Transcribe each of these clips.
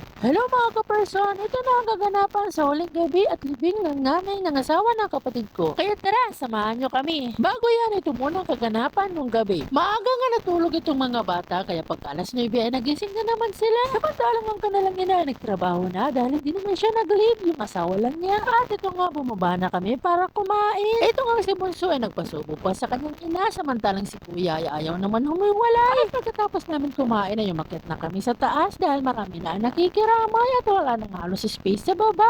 Hello mga ka-person, ito na ang kaganapan sa huling gabi at libing ng nanay ng asawa ng kapatid ko. Kaya tara, samahan nyo kami. Bago yan, ito muna ang kaganapan ng gabi. Maaga nga natulog itong mga bata, kaya pagka alas 9 ay nagising na naman sila. Samantalang ang kanilang ina nagtrabaho na dahil hindi naman siya nag-leave, yung asawa lang niya. At ito nga, bumaba na kami para kumain. Ito nga si Bunso ay nagpasubo pa sa kanyang ina, samantalang si Kuya ay ayaw naman humiwalay. At pagkatapos namin kumain ay umakyat na kami sa taas dahil marami na ang nakikiramay at wala nang halos space sa baba.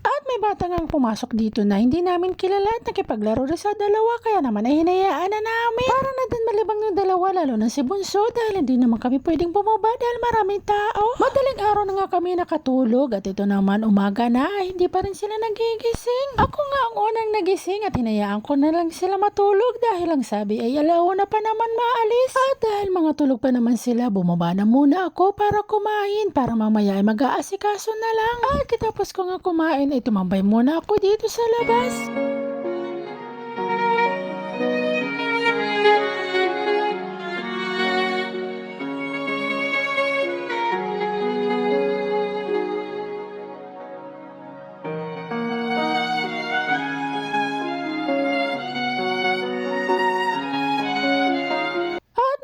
At may bata ngang pumasok dito na hindi namin kilala at nakipaglaro rin sa dalawa, kaya naman ay hinayaan na namin. Para na din malibang yung dalawa, lalo na si Bunso, dahil hindi naman kami pwedeng bumaba dahil maraming tao. Madaling araw na nga kami nakatulog at ito naman umaga na ay hindi pa rin sila nagigising. Ako nga ang unang nagising at hinayaan ko na lang sila matulog dahil ang sabi ay alauna pa naman maalis. At dahil mga tulog pa naman sila, bumaba na muna ako para kumain, para mamaya ay mag-aasikaso na lang. At kitapos ko nga kumain ay tumambay muna ako dito sa labas.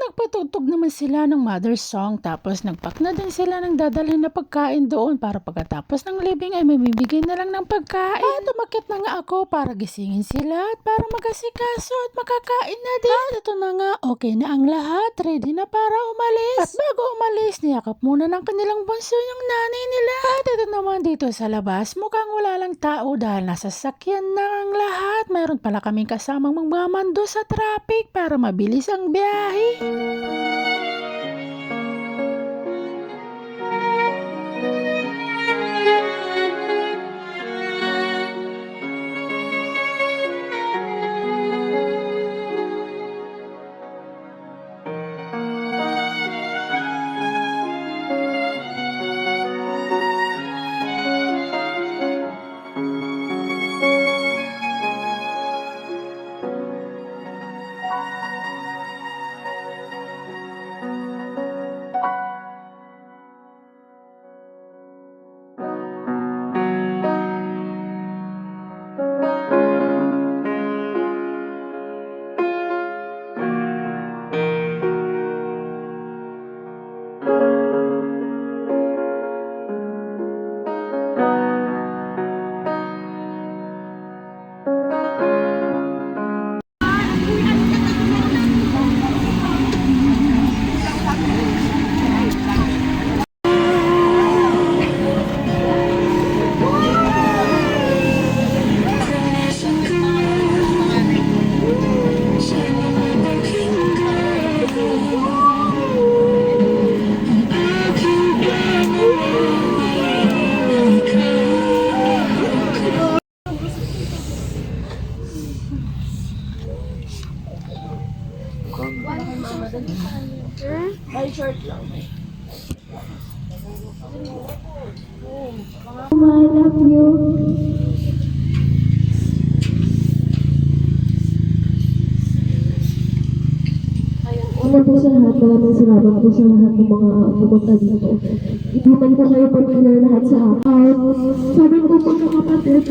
Nagpatugtog naman sila ng mother's song, tapos nagpack na din sila ng dadalhin na pagkain doon para pagkatapos ng libing ay mamibigay na lang ng pagkain. At umakit na nga ako para gisingin sila at para mag-asikaso at makakain na din. At ito na nga, okay na ang lahat, ready na para umalis. At bago umalis, niyakap muna ng kanilang bunso yung nanay nila. At ito naman dito sa labas, mukhang wala lang tao dahil nasa sakyan na ang lahat. Mayroon pala kaming kasamang magmamando sa traffic para mabilis ang biyahe. Ay, short lang. I love you. Una po sa lahat, maraming salamat po sa lahat ng mga pumunta dito. Hindi man po kayo pagkakilala lahat sa akin. Sabi ko po mga kapatid,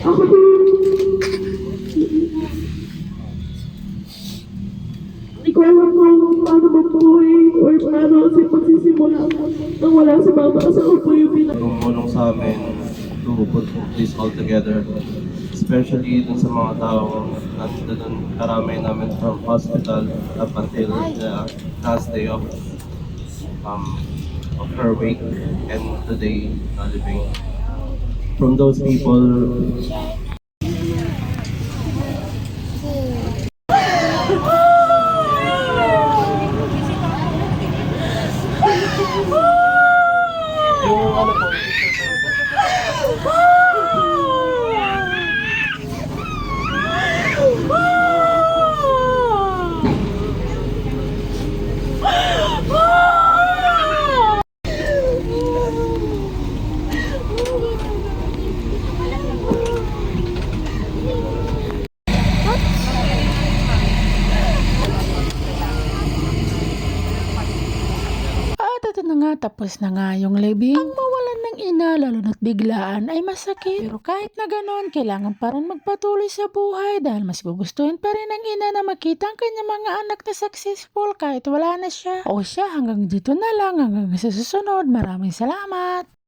ako po hindi ko alam kung paano mabuhay or paano kasi pagsisimula nang wala si mama kasi ako po yung Tumulong sa amin to put this all together. Especially dun sa mga tao nandito dun karami namin from hospital up until the last day of her wake and today living. From those people, yung ano po, nga, tapos na nga yung libing. Ang mawalan ng ina, lalo na't biglaan, ay masakit. Pero kahit na ganon, kailangan pa rin magpatuloy sa buhay dahil mas gugustuhin pa rin ng ina na makita ang kanyang mga anak na successful kahit wala na siya. O siya, hanggang dito na lang, hanggang sa susunod. Maraming salamat!